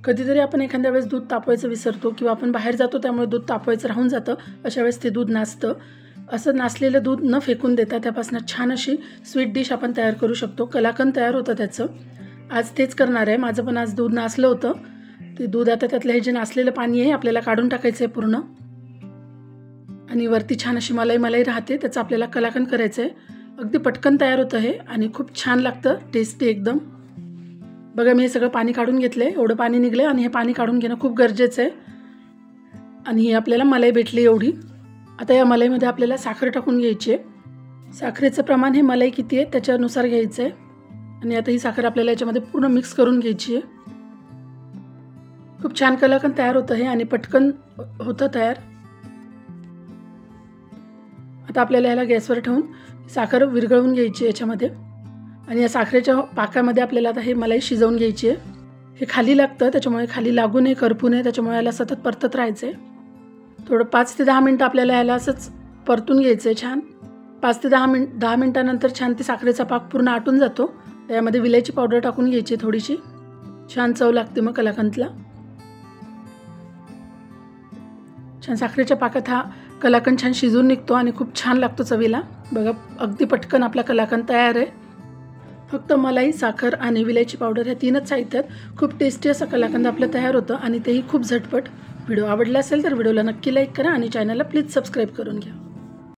कधीतरी आपण एखाद्या वेळेस दूध तापवायचं विसरतो किंवा आपण बाहेर जातो त्यामुळे दूध तापवायचं राहून जातं, अशा वेळेस ते दूध नासतं. असं नासलेलं दूध न फेकून देता त्यापासून छान अशी स्वीट डिश आपण तयार करू शकतो. कलाकंद तयार होतं त्याचं. आज तेच करणार आहे. माझं पण आज दूध नासलं होतं. ते दूध आता त्यातलं हे जे नासलेलं पाणी आहे आपल्याला काढून टाकायचं आहे पूर्ण, आणि वरती छान अशी मलाई राहते, त्याचं आपल्याला कलाकंद करायचं आहे. अगदी पटकन तयार होतं हे आणि खूप छान लागतं, टेस्टी एकदम. बघा मी हे सगळं पाणी काढून घेतलं आहे. एवढं पाणी निघलं आणि हे पाणी काढून घेणं खूप गरजेचं आहे. आणि ही आपल्याला मलाई भेटली एवढी. आता या मलाईमध्ये आपल्याला साखर टाकून घ्यायची आहे. साखरेचं प्रमाण हे मलाई किती आहे त्याच्यानुसार घ्यायचं आहे. आणि आता ही साखर आपल्याला याच्यामध्ये पूर्ण मिक्स करून घ्यायची आहे. खूप छान कलाकंद तयार होतं हे आणि पटकन होतं तयार. आता आपल्याला याला गॅसवर ठेवून साखर विरघळवून घ्यायची याच्यामध्ये, आणि या साखरेच्या पाकामध्ये आपल्याला आता हे मलाई शिजवून घ्यायची आहे. हे खाली लागतं त्याच्यामुळे खाली लागू नये, करपू नये, त्याच्यामुळे याला सतत परतत राहायचं आहे. थोडं 5 ते 10 मिनटं आपल्याला याला असंच परतून घ्यायचं आहे छान. 5 ते 10 मिनटानंतर छान ती साखरेचा पाक पूर्ण आटून जातो. त्यामध्ये विलायची पावडर टाकून घ्यायची थोडीशी, छान चव लागते मग कलाकंदला. छान साखरेच्या पाकात हा कलाकंद छान शिजून निघतो आणि खूप छान लागतो चवीला. बघा अगदी पटकन आपला कलाकंद तयार आहे. फक्त मलाई, साखर आणि विलायची पावडर ह्या 3च साहित्यात खूप टेस्टी असं कलाकंद आपलं तयार होतं आणि तेही खूप झटपट. व्हिडिओ आवडला असेल तर व्हिडिओला नक्की लाईक करा आणि चॅनलला प्लीज सबस्क्राईब करून घ्या.